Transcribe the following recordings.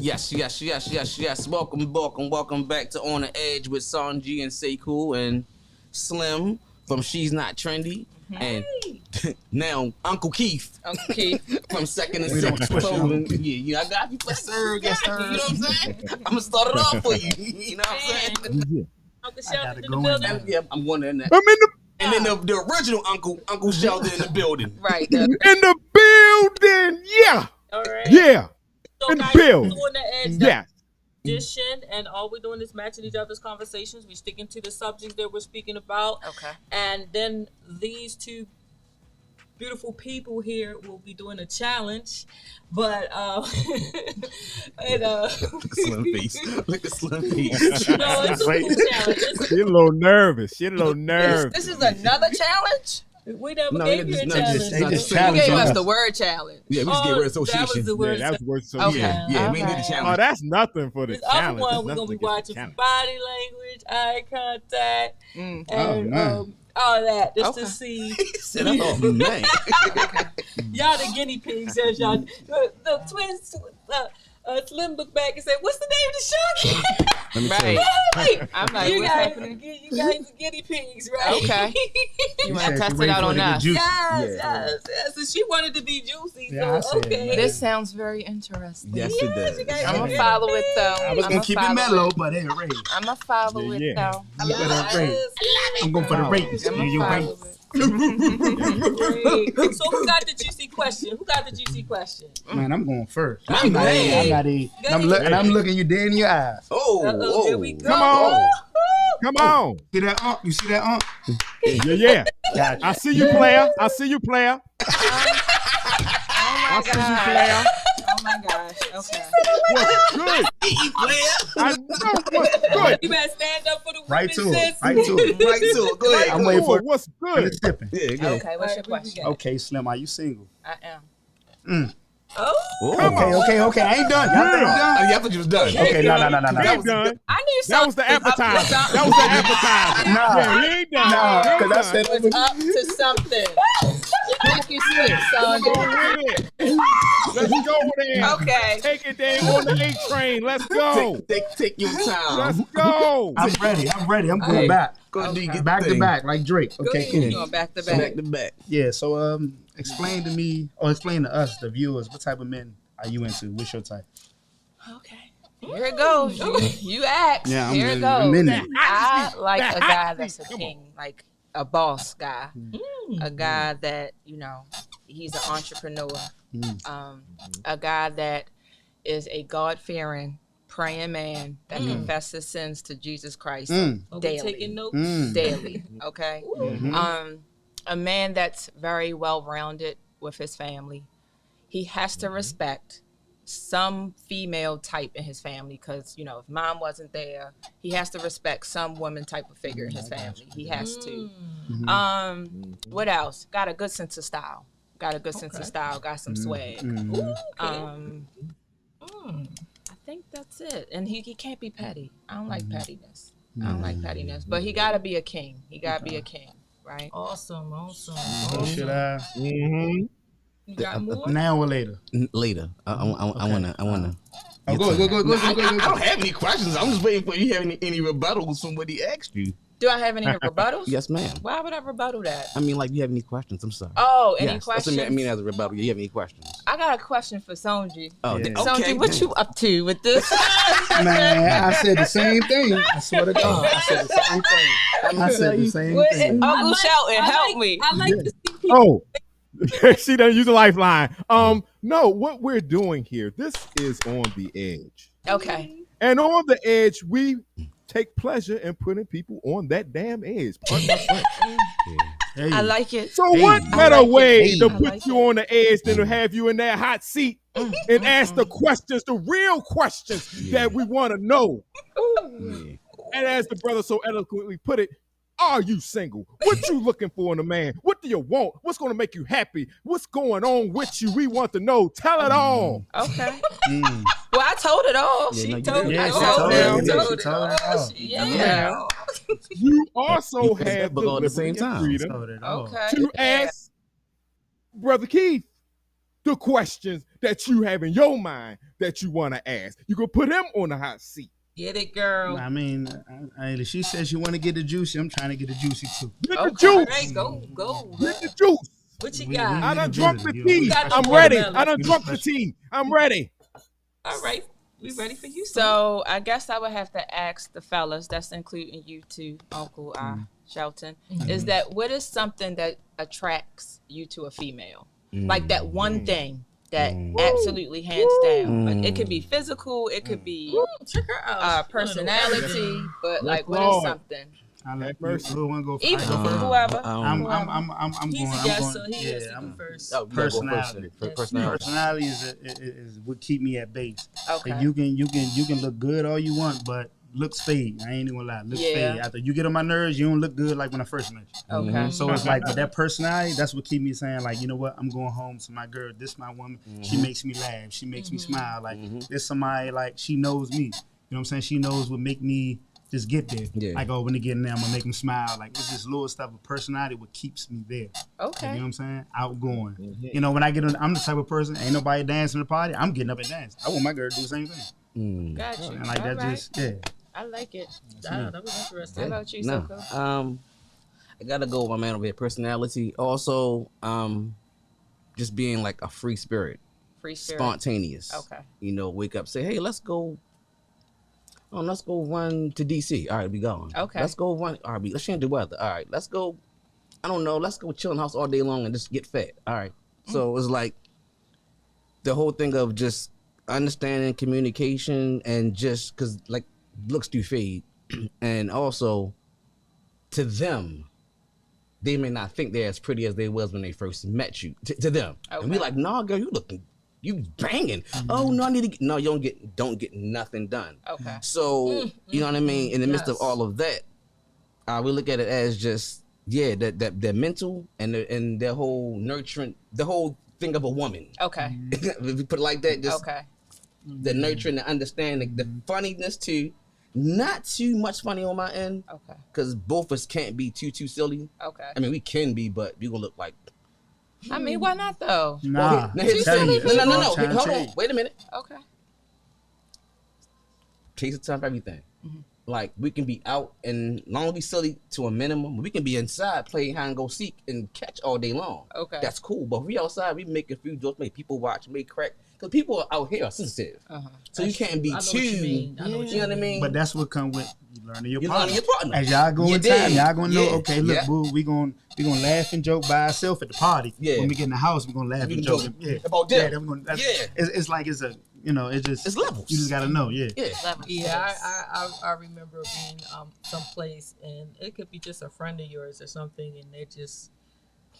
Yes. Welcome back to On the Edge with Sanji and Sekou and Slim from She's Not Trendy. And now Uncle Keith from Second and Sixth Clothing. I got you. Yes, sir. You know what I'm saying? I'm gonna start it off for you. You know what I'm saying? Uncle Sheldon in the building. Yeah, I'm going in there. I'm in the. And then the original Uncle Sheldon in the building. Right. In the building. Yeah. All right. Yeah. So in the guys, building. On the Edge. Yeah. Edition, and all we're doing is matching each other's conversations. We're sticking to the subjects that we're speaking about. Okay. And then these two beautiful people here will be doing a challenge. But Slim face. Look at Slim face. No, it's a cool challenge. She a little nervous. This is another challenge? We never gave you a challenge. They just You challenge gave us us. the word challenge. Yeah, we just get word association. That was the word. Yeah, that's worth so. Okay. Yeah, we ain't did the Oh, challenge. that's nothing for the This other challenge. one, That's we're gonna be nothing against the watching for challenge. body language, eye contact, and man. all that, just Okay. to see. Oh man. Y'all the guinea pigs, as y'all. The twins, Slim looked back and said, "What's the name of the show again?" Let me tell you. Right. I'm like, you what's guys, happening? you guys are guinea pigs, right? Okay. You want to said test you it wait out for it on to get us? juicy. Yes. So she wanted to be juicy. Yeah, I So said, okay. man. This sounds very interesting. Yes, it does. you guys I'm are going to good. follow it, though. I was gonna keep it mellow, but hey, Ray. I'm going to follow it, Yeah. though. Yes. I'm going for the ratings. I'm going to You follow rate. it. Great. So who got the juicy question? Man, I'm going first. My I'm man. not even. I'm looking you dead in your eyes. Uh-oh, here we go. Come on. Come on. See that? You see that? Yeah. Gotcha. I see you, player. Oh, my gosh. Okay. What's good? I know what's good. You better stand up for the women, Right to sis. it. Right to it. Right to it. Go ahead. I'm waiting for it. What's good? It's tipping. Yeah, go ahead. Okay, what's your question? Okay, Slim, are you single? I am. Oh, Okay. I ain't done. Y'all think I'm done? Oh, yeah, I thought you was done. Okay, no. He ain't done. I knew That was the appetizer. Nah. Yeah, he ain't done. Nah, He ain't because I done. said was up to something. Thank you, sis. Go with it. Let's go there. Okay. Take it there on the A train. Let's go. Take your time. Let's go. I'm ready. I'm going back. Go ahead and get Back the to thing. back, like Drake. Okay, You're cool. going back to Back back. to back. Yeah, so explain to me, or explain to us, the viewers, what type of men are you into? What's your type? Okay. Here it goes. You asked. Yeah, Here it I'm goes. in it. I like a guy that's a king, like a boss guy, a guy that he's an entrepreneur, a guy that is a God-fearing, praying man that confesses sins to Jesus Christ are we daily. taking notes? Daily, okay. A man that's very well-rounded with his family. He has to respect some female type in his family because, if mom wasn't there, he has to respect some woman type of figure in his family. He has to. What else? Got a good sense of style. Got some swag. I think that's it. And he can't be petty. I don't like pettiness. But he got to be a king. Right? Awesome. So should I? You got more? Now or later? Later. I wanna. Oh, go. I don't have any questions. I'm just waiting for you having any rebuttals from what he asked you. Do I have any rebuttals? Yes, ma'am. Why would I rebuttal that? I mean, like, you have any questions? I'm sorry. Oh, any Yes, questions? I mean, as a rebuttal, you have any questions? I got a question for Sonji. Oh, Yeah. okay. Sonji, what you up to with this? Man, I said the same thing. I swear to God, I said the same thing. Uncle Shelton, help me. I like to see people. Oh, she doesn't use a lifeline. No, what we're doing here, this is On the Edge. Okay. And on the edge, we take pleasure in putting people on that damn edge. Pardon my French. Hey. I like it. So what better like it. way to I put like you on the edge than to have you in that hot seat and ask the questions, the real questions that we want to know. Yeah. And as the brother so eloquently put it, are you single? What you looking for in a man? What do you want? What's going to make you happy? What's going on with you? We want to know. Tell it all. Okay. Well, I told it all. Yeah, She no, you told did. it Yeah, all. she told it all. She Yeah, told she it told it all. all. Yeah. You also You have but the all at the same liberty and time. freedom Told it all. Okay. to ask Brother Keith the questions that you have in your mind that you want to ask. You can put him on the hot seat. Get it, girl. I mean, if she says she want to get the juicy, I'm trying to get the juicy too. Get the juice. All right, go. Get the juice. What you got? I done drunk the You tea. got I'm the ready. watermelon. I done drunk the tea. I'm ready. All right, we ready for you. So I guess I would have to ask the fellas, that's including you too, Uncle Shelton, is that what is something that attracts you to a female? Like that one thing that absolutely hands down. Like it could be physical, it could be check her out. personality, but like what Lord. is something? I like mercy. who want to go first? Even I go first. whoever. I'm He's going. a guest, I'm so going. he has to Yeah, go I'm first. Oh, you gotta go Personality. first. Personality. Personality is what keep me at base. Okay. Like you can look good all you want, but looks fade. I ain't even gonna lie. Looks fade. After you get on my nerves, you don't look good like when I first met you. Okay. So it's like with that personality, that's what keep me saying like, you know what, I'm going home to my girl. This my woman. She makes me laugh. She makes me smile. Like this somebody like she knows me. You know what I'm saying? She knows what make me just get there. Yeah. Like, oh, when they get in there, I'm gonna make them smile. Like it's this little stuff of personality what keeps me there. Okay. You know what I'm saying? Outgoing. You know, when I get on, I'm the type of person, ain't nobody dancing in the party, I'm getting up and dancing. I want my girl to do the same thing. Got you. And like All that right. just, yeah. I like it. That was interesting. How about you, No. Soko? I gotta go with my man over here. Personality. Also, just being like a free spirit. Free spirit. Spontaneous. Okay. You know, wake up, say, hey, let's go run to DC. All right, we going. Okay. Let's go run. All right, let's change the weather. All right, let's go. I don't know. Let's go chill in the house all day long and just get fat. All right. So it's like the whole thing of just understanding communication and just because like looks do fade. And also to them, they may not think they're as pretty as they was when they first met you. To them. Okay. And we like, nah, girl, you banging. Oh no, I need to get no, you don't get nothing done. Okay. So you know what I mean? In the midst of all of that, we look at it as just that mental and their whole nurturing, the whole thing of a woman. Okay. If you put it like that, just Okay. the nurturing, the understanding, the funniness too. Not too much funny on my end, Okay. because both of us can't be too silly. Okay. I mean, we can be, but we gonna look like. I mean, why not though? Nah. Now here's the Tell thing. you, No. it's all Hold on. change. Wait a minute. Okay. Takes the time for everything. Like we can be out and long as we silly to a minimum. We can be inside playing hide and go seek and catch all day long. Okay. That's cool. But if we outside, we make a few jokes, make people watch, make crack. Because people out here are sensitive. So you can't be I know too. what you mean. I know what You know what I mean? But that's what come with you learning your You partner. learning your partner. As y'all go You in time, dig. y'all gonna know, Yeah. okay, look, Yeah. boo, we gonna laugh and joke by ourselves at the party. Yeah. When we get in the house, we gonna laugh We and can joke. joke Yeah. about them. Then we gonna, that's, Yeah. It's like it's a, you know, it's just It's levels. You just gotta know, yeah. Yeah. Yeah, I remember being someplace and it could be just a friend of yours or something, and they're just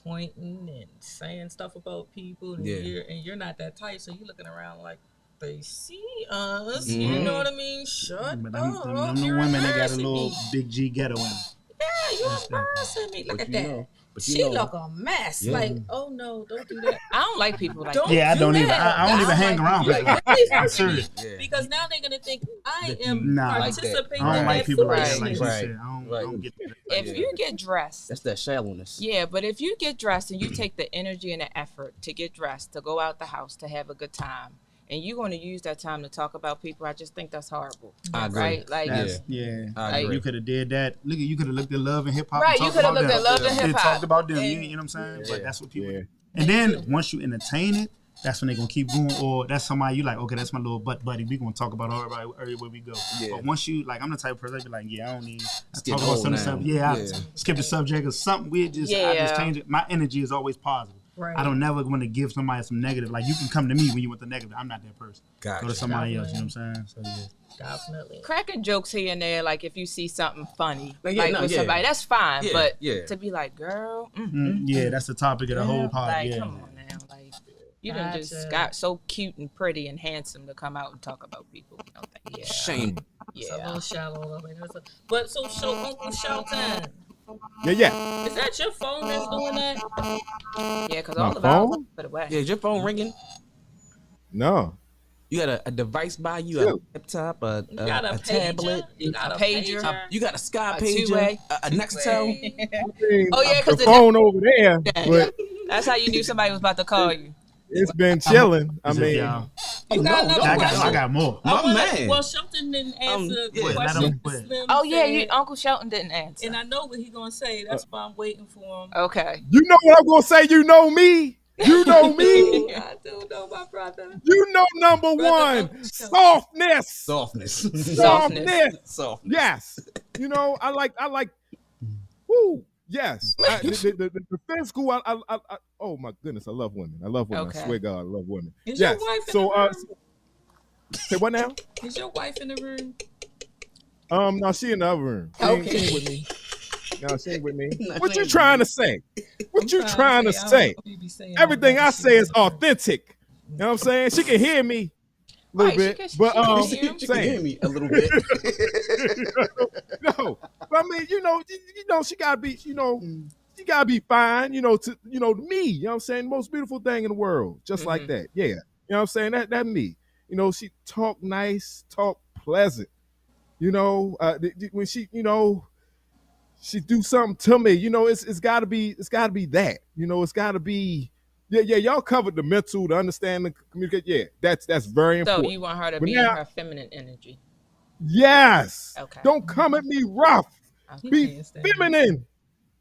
pointing and saying stuff about people, and Yeah. you're not that type, so you're looking around like they see us. You know what I mean? Shut But up! them You're women, they got a embarrassing little me. big G ghetto in them. Yeah, you're embarrassing me. Look But at you that. know- but you She know- look a mess. Yeah. Like, oh no, don't do that. I don't like people like Don't that. Yeah, I do don't even. that. I don't even hang like around people people. like that. Really I'm hurting serious. me. Yeah. Because now they're gonna think I am Nah. Like that. participating I don't in like that people like that. Like foolishness. she Right. said, I don't get that. If you get dressed, That's that shallowness. yeah, but if you get dressed and you take the energy and the effort to get dressed, to go out the house, to have a good time, and you're going to use that time to talk about people, I just think that's horrible. I agree. Right? Like, That's, yeah. I agree. You could have did that. Look, you could have looked at Love and Hip Hop. Right, and you talked could have about looked at them. Love and And Hip Hop. talked about them. And- You know what I'm saying? Yeah. But that's what people. Yeah. And then once you entertain it, that's when they're gonna keep going. Or that's somebody you like. Okay, that's my little butt buddy. We gonna talk about everywhere we go. Yeah. But once you like, I'm the type of person that be like, yeah, I don't need. Skip talk the about whole some nine. stuff. Yeah, Yeah. skip the subject or something. I just Yeah. change it. My energy is always positive. Right. I don't never want to give somebody some negative. Like you can come to me when you want the negative. I'm not that person. Gotcha. Go to somebody else. You know what I'm saying? So yeah. Definitely. cracking jokes here and there, like if you see something funny, Like, yeah, like no, with yeah. somebody, that's fine. Yeah, But yeah. to be like, girl, Yeah, that's the topic of the whole party. like, Yeah. come on now, like you done just Gotcha. got so cute and pretty and handsome to come out and talk about people. You know, like, yeah, Shame. It's a yeah. little shallow. I mean, but so Uncle Shelton, Yeah. is that your phone that's doing that? Yeah, because My all of ours phone? put away. Yeah, is your phone ringing? No. You got a device by you, Yeah. a laptop, a You got a tablet. pager? You got a a pager? pager? You got a Sky A pager, two-way. a Nextel. Oh, yeah, 'cause the the- phone over there, but That's how you knew somebody was about to call you. It's been chilling. I mean, y'all. You got another question? I got more. Man. Well, Shelton didn't answer the let question. him quit. Slim Oh yeah, said, Uncle Shelton didn't answer. and I know what he's gonna say. That's why I'm waiting for him. Okay. you know what I'm gonna say. You know me. You know me. I do know my brother. You know number Brother, one, softness. Softness. Softness. Yes. You know, I like. Woo. Yes. The physical. Oh my goodness, I love women. Okay. I swear God, I love women. Is Yes. your wife in the room? Say what now? Is your wife in the room? No, she in the other room. She ain't with me. No, she ain't with me. No, What she you ain't trying to say? What you trying to say? Everything I say is authentic. You know what I'm saying? She can hear me a little bit, but She can hear me a little bit. no, but I mean, you know, she gotta be, she gotta be fine, to me. You know what I'm saying? Most beautiful thing in the world, just like that. Yeah, you know what I'm saying? That me. She talk nice, talk pleasant. When she, she do something to me, it's gotta be that. It's gotta be. Yeah, y'all covered the mental, the understanding, communicate. Yeah, that's very important. So you want her to But be now, in her feminine energy. Yes. Okay. Don't come at me rough. Okay. Be feminine.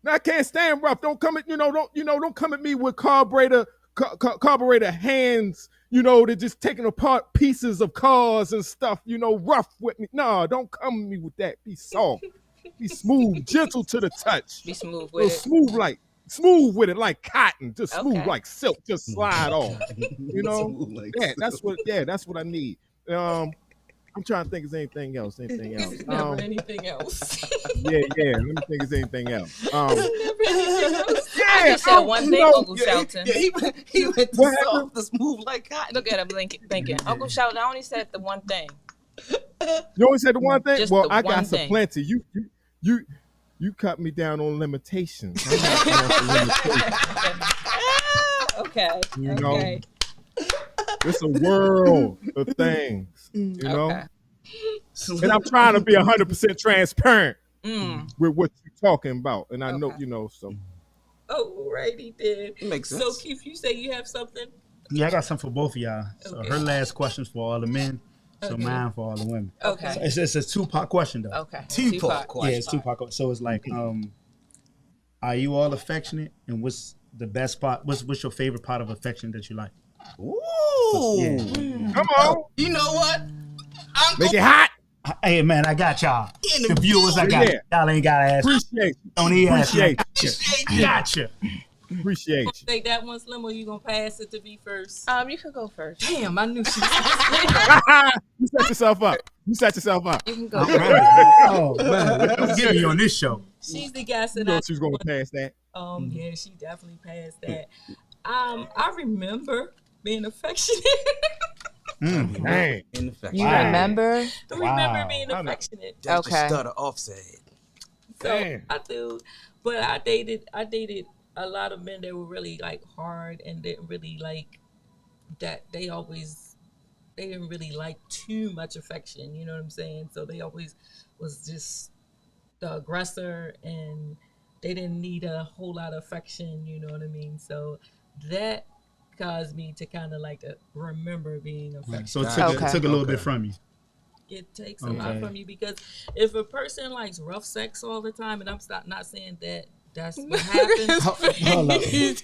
Now, I can't stand rough. Don't come at don't come at me with carburetor hands. They're just taking apart pieces of cars and stuff. Rough with me. No, don't come at me with that. Be soft. Be smooth, gentle to the touch. Be smooth with it. Smooth with it like cotton. Just smooth Okay. like silk. Just slide off. Like that's what I need. I'm trying to think of anything else. Never anything else. Yeah. Let me think of anything else. Never anything else. I just said one thing, Uncle Shelton. Yeah, he went to soft, to smooth like cotton. Look at him thinking. Uncle Shelton, I only said the one thing. You only said the one thing? Just well, the I one got some thing. plenty. You cut me down on limitations. I'm not going for limitations. Okay. You know, Okay. it's a world of things. Okay. And I'm trying to be 100% transparent Mm. with what you're talking about. And I know, Okay. so. Alrighty then. Makes sense. So Keith, you say you have something? Yeah, I got something for both of y'all. So Okay. her last question's for all the men. So Okay. mine for all the women. Okay. So it's a two-part question though. Okay. Two-part question. Yeah, it's two-part. So it's like, are you all affectionate? And what's the best part? What's your favorite part of affection that you like? Ooh. Yeah. Come on. You know what? Make it hot. Hey man, I got y'all. In the The viewers, I got Yeah. y'all. Ain't gotta ask. Appreciate you. Don't even ask. Appreciate you. Gotcha. Appreciate you. Take that one, Slim, or you gonna pass it to me first? You can go first. Damn, I knew she was You set yourself up. You can go I'm first. ready. Oh man, let's get me on this show. She's the guy You said know she was going to pass that. yeah, she definitely passed that. I remember being affectionate. Dang. You Wow. remember? I remember Wow. being affectionate. That's Okay. the stutter offset. So Damn. I do, but I dated a lot of men that were really like hard and didn't really like that. They didn't really like too much affection. You know what I'm saying? So they always was just the aggressor, and they didn't need a whole lot of affection. You know what I mean? So that caused me to kind of like to remember being affectionate. So it Okay. took a little bit from you. It takes a lot Okay. from you, because if a person likes rough sex all the time, and I'm not saying that that's what happens. Hold up.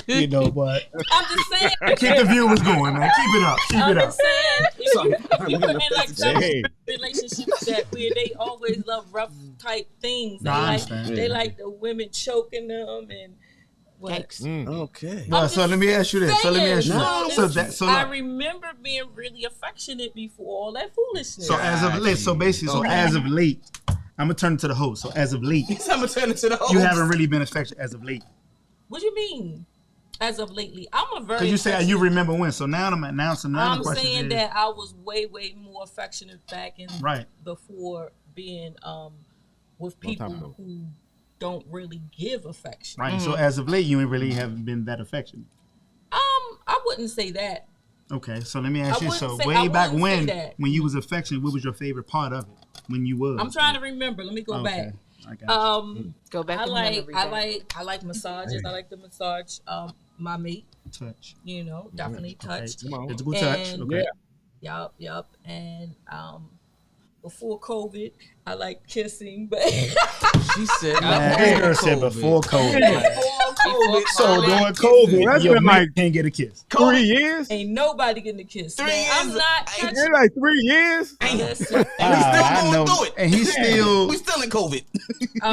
You know, but I'm just saying. keep the viewers going, man. Keep it up. Keep I'm it up. just saying. If you're in like some Hey. relationships that where they always love rough type things. No, I They understand. like the women choking them and what? Yikes. Okay. Well, so let me ask you this. So let me ask you saying, this. I remember being really affectionate before all that foolishness. So as of late, as of late, I'm gonna turn it to the host. So as of late, I'm gonna turn it to the host. you haven't really been affectionate as of late. What do you mean? As of lately, I'm a very. Because you say you affectionate- remember when. So now I'm announcing. Now I'm the question saying is, that I was way more affectionate back in Right. before being with Long time people ago. who don't really give affection. right. So as of late, you ain't really haven't been that affectionate. I wouldn't say that. Okay. So let me ask I you. wouldn't So say- I way back wouldn't say that. when you was affectionate, what was your favorite part of it? When you was. I'm trying to remember. Let me go back. I got you. Go back I in like memory I lane. like I like massages. I like to massage my mate. Touch. You know, definitely touch. Okay. Physical touch. Okay. Yup. And before COVID, I like kissing, but She said, This girl said before COVID. So during Well, COVID, that's your been man like can't get a kiss. 3 years. ain't nobody getting a kiss. 3 Man. years. I'm not It's touching. been like 3 years. Listen, And we still I going know. through it. And he's still. We still in COVID.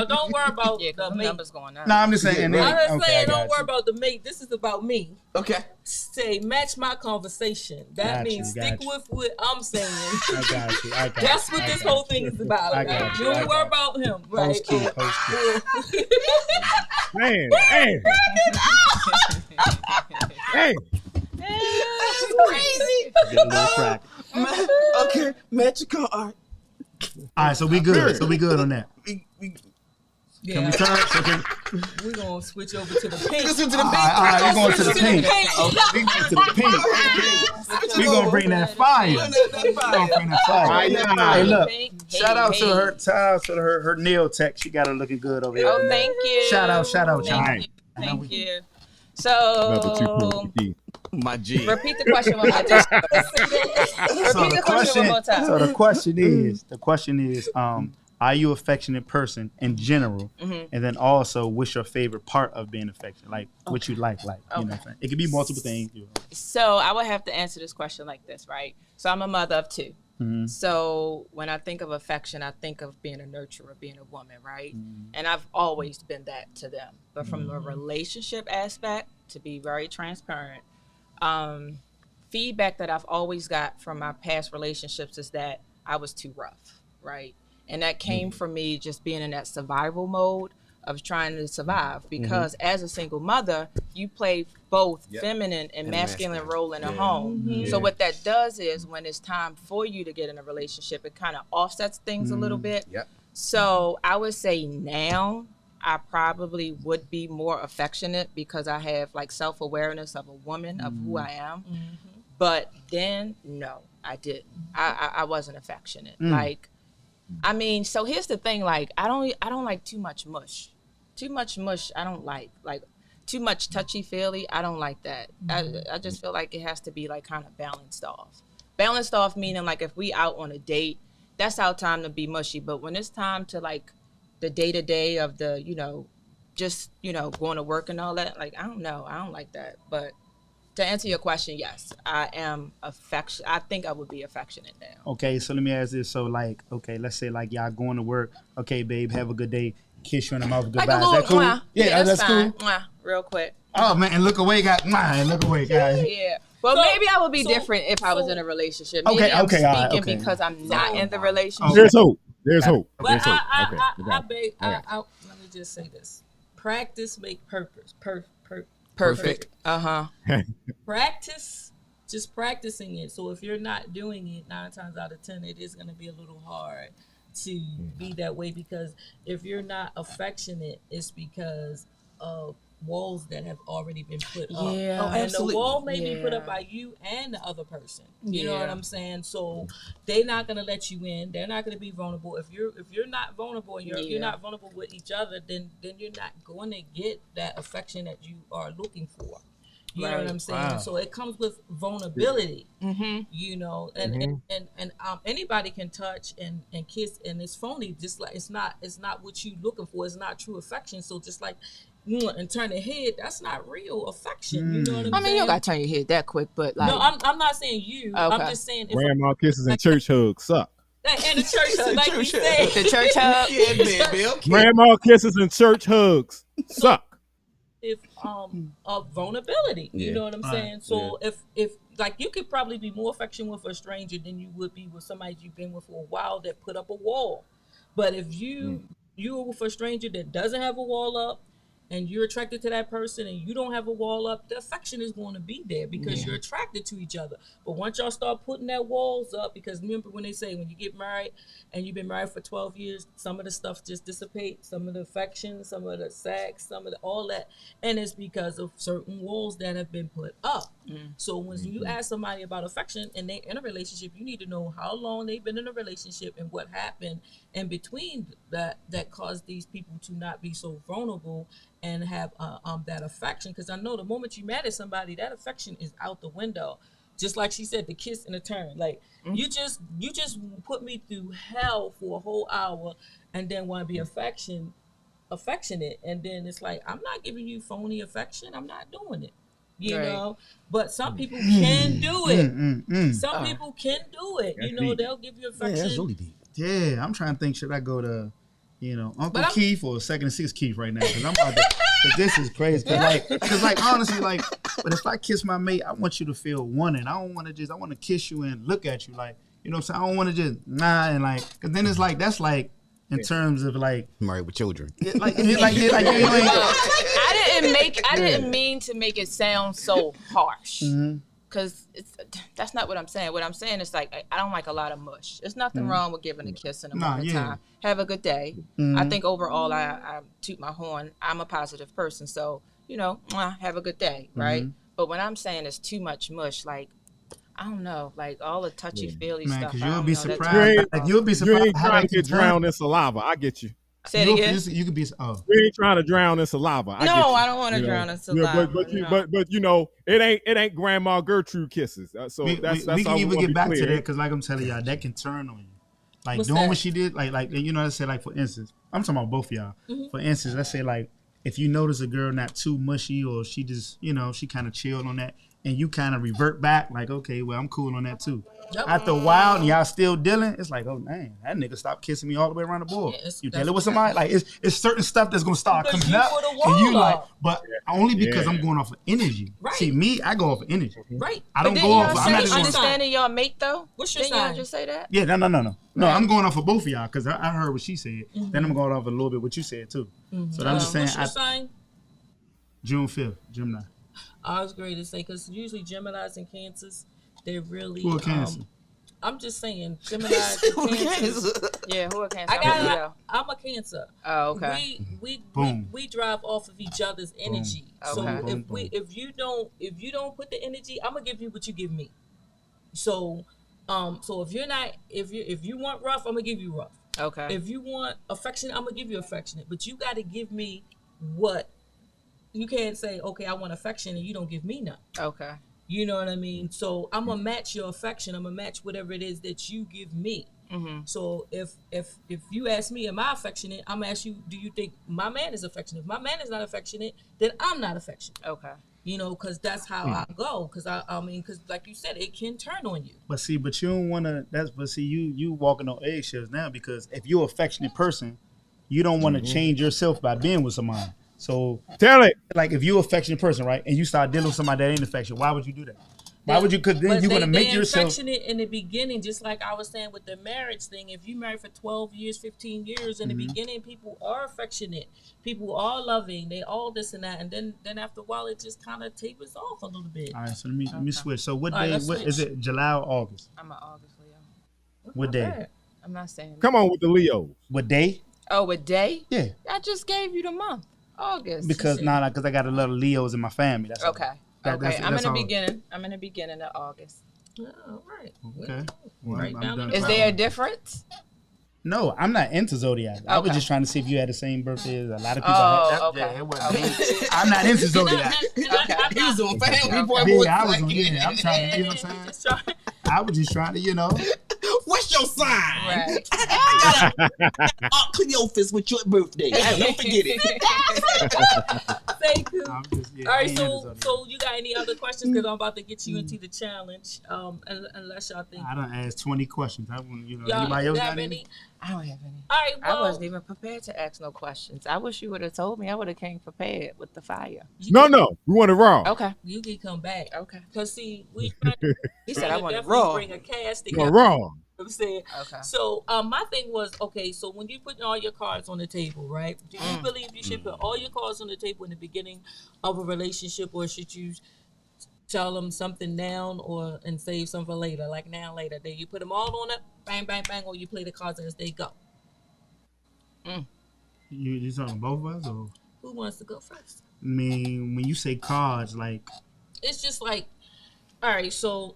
don't worry about Yeah, the the mate. numbers going up. No, I'm just saying. I'm just saying, don't worry about the mate. This is about me. Okay. Say, match my conversation. That Got means you, stick got you. with what I'm saying. I got you. That's what this whole thing is about. I got you, You I don't got worry you. about him, right? Post key. Man, hey, hey. Crazy. Get a little crack. Okay, magical art. All right, so we good. So we good on that. Yeah. Can we turn? So can, We're going to switch over to the pink. Listen to the all beat. right, we're going to the pink. pink. We going to the pink. We gonna bring that fire. We gonna bring that fire. Hey, look. Shout out to her. Shout out to her nail tech. She got her looking good over here. Oh, thank you. Shout out, Thank y'all. you. Thank you. Another So, 2 My G. repeat the question one more time. Repeat the question one more time. So the question is, are you affectionate person in general? And then also, what's your favorite part of being affectionate? Like, what you like, you know what I'm saying? It could be multiple things. So I would have to answer this question like this, right? So I'm a mother of 2. So when I think of affection, I think of being a nurturer, being a woman, right? And I've always been that to them. But from the relationship aspect, to be very transparent, feedback that I've always got from my past relationships is that I was too rough, right? And that came from me just being in that survival mode of trying to survive, because as a single mother, you play both feminine and masculine role in a home. So what that does is when it's time for you to get in a relationship, it kind of offsets things a little bit. So I would say now I probably would be more affectionate because I have like self-awareness of a woman, of who I am. But then, no, I didn't. I wasn't affectionate. Like, I mean, so here's the thing, like, I don't like too much mush. Too much mush, I don't like too much touchy-feely, I don't like that. I just feel like it has to be, like, kind of balanced off. Balanced off meaning, like, if we out on a date, that's our time to be mushy. But when it's time to, like, the day-to-day of the, just, going to work and all that, like, I don't know. I don't like that. But to answer your question, yes, I am affectionate. I think I would be affectionate now. Okay, so let me ask this. So, like, okay, let's say, like, y'all going to work. Okay, babe, have a good day. Kiss you in the mouth. Goodbye. Like a little, is that cool? mwah. Yeah, that's fine. cool. Mwah, real quick. Oh, man, and look away, guys. Look away, guys. Yeah. Well, maybe I would be different if I was in a relationship. Maybe Okay, I'm okay, all right, speaking okay. because I'm not in the relationship. There's hope. There's hope. But There's hope. let me just say this. Practice make purpose. Perfect. Practice, just practicing it. So if you're not doing it 9 times out of 10, it is going to be a little hard to be that way, because if you're not affectionate, it's because of walls that have already been put up. Yeah. Oh, and absolutely. the wall may be put up by you and the other person. You know what I'm saying? So they're not gonna let you in. They're not gonna be vulnerable. If you're not vulnerable and you're not vulnerable with each other, then you're not going to get that affection that you are looking for. You know what I'm saying? Wow. So it comes with vulnerability, and anybody can touch and kiss, and it's phony. Just like it's not what you looking for. It's not true affection. So just like and turn your head, that's not real affection. You know what I'm saying? I mean, you don't got to turn your head that quick, but like. No, I'm not saying you. Okay. I'm just saying. Grandma kisses and church hugs suck. And the church hug, like we said. The church hug? Yeah, Bill. Grandma kisses and church hugs suck. If of vulnerability, you know what I'm saying. So if like you could probably be more affectionate with a stranger than you would be with somebody you've been with for a while that put up a wall. But if you're with a stranger that doesn't have a wall up, and you're attracted to that person and you don't have a wall up, the affection is going to be there because you're attracted to each other. But once y'all start putting that walls up, because remember when they say when you get married and you've been married for 12 years, some of the stuff just dissipates, some of the affection, some of the sex, some of the all that, and it's because of certain walls that have been put up. So when you ask somebody about affection and they're in a relationship, you need to know how long they've been in a relationship and what happened in between that caused these people to not be so vulnerable and have that affection. Because I know the moment you mad at somebody, that affection is out the window. Just like she said, the kiss and the turn. Like you just put me through hell for a whole hour, and then want to be affectionate, and then it's like, I'm not giving you phony affection. I'm not doing it. You know, but some people can do it. Some people can do it. That's You know, deep. they'll give you affection. Yeah, that's really deep. Yeah, I'm trying to think. Should I go to, Uncle Keith or Second and Sixth Keith right now? Because I'm about to. Cause this is crazy. Cause honestly, but if I kiss my mate, I want you to feel wanted. I don't want to I want to kiss you and look at you like, you know what I'm saying? I don't want to just and cause then it's like that's like in terms of like Married with children. I didn't mean to make it sound so harsh. Because that's not what I'm saying. What I'm saying is like, I don't like a lot of mush. There's nothing wrong with giving a kiss in the morning time. Have a good day. I think overall, I toot my horn. I'm a positive person. So, have a good day, right? But when I'm saying it's too much mush, like, I don't know, like all the touchy-feely stuff. Because you'll be surprised. You'll be surprised. You ain't trying to get drowned in saliva. I get you. Say it again. You could be. You ain't trying to drown in saliva. I don't want to drown in saliva. But it ain't Grandma Gertrude kisses. So we can even get back to that because, like I'm telling y'all, that can turn on you. Like what's doing that? What she did, like let's say, like for instance, I'm talking about both of y'all. For instance, let's say like if you notice a girl not too mushy or she just she kind of chilled on that, and you kind of revert back like, okay, well I'm cool on that too. Yep. After a while and y'all still dealing, it's like, oh man, that nigga stopped kissing me all the way around the board. Yeah, you dealing with somebody, like it's certain stuff that's gonna start coming up, and you like, but only because I'm going off of energy. Right. See me, I go off of energy. Right. I don't go off. I'm not understanding y'all mate though. What's your sign? Y'all just say that? Yeah, no. Right. I'm going off of both of y'all because I heard what she said. Then I'm going off a little bit what you said too. So I'm just saying. What's your sign? June 5th, Gemini. I was great to say because usually Geminis and Cancers, they're really. Who are Cancer? I'm just saying, Geminis and Cancers. Yeah, who are Cancer? I'm a Cancer. Oh, okay. We drive off of each other's energy. Okay. So if you don't put the energy, I'm gonna give you what you give me. So if you want rough, I'm gonna give you rough. Okay. If you want affectionate, I'm gonna give you affectionate. But you got to give me what. You can't say, okay, I want affection, and you don't give me none. Okay. You know what I mean? So I'm gonna match your affection. I'm gonna match whatever it is that you give me. So if you ask me, am I affectionate? I'm gonna ask you, do you think my man is affectionate? If my man is not affectionate, then I'm not affectionate. Okay. Because that's how I go. Because because like you said, it can turn on you. But you don't want to. You walking on eggshells now because if you're an affectionate person, you don't want to change yourself by being with somebody. So tell it. Like if you're an affectionate person, right, and you start dealing with somebody that ain't affectionate, why would you do that? Why would you? Because then you're gonna make yourself affectionate in the beginning, just like I was saying with the marriage thing. If you married for 12 years, 15 years, in the beginning, people are affectionate, people are loving, they all this and that, and then after a while, it just kind of tapers off a little bit. All right, so let me switch. So what day? What is it? July or August? I'm an August Leo. What day? I'm not saying. Come on with the Leos. What day? Oh, what day? Yeah. I just gave you the month. August. Because because I got a lot of Leos in my family. That's okay. That's I'm in the beginning. I'm in the beginning of August. All right. Okay. Well, is there a difference? No, I'm not into zodiac. I was just trying to see if you had the same birthday as a lot of people. I'm not into zodiac. He was doing family boy. I'm trying to, you know what I'm saying? I was just trying to, What's your sign? Right. I got Cleophas with your birthday. Don't forget it. Thank you. All right, so you got any other questions? Because I'm about to get you into the challenge. Unless y'all think. I done asked 20 questions. I want anybody else got any? I don't have any. All right, I wasn't even prepared to ask no questions. I wish you would have told me. I would have came prepared with the fire. No, we want it raw. Okay. You can come back. Okay. Because see, he said I want it raw. Bring a casting. Raw. I'm saying. Okay. So my thing was, okay, so when you put all your cards on the table, right? Do you believe you should put all your cards on the table in the beginning of a relationship, or should you tell them something now and save some for later, like now later? Then you put them all on it, bang, bang, bang, or you play the cards as they go. You talking both of us, or who wants to go first? I mean, when you say cards, like it's just like, all right, so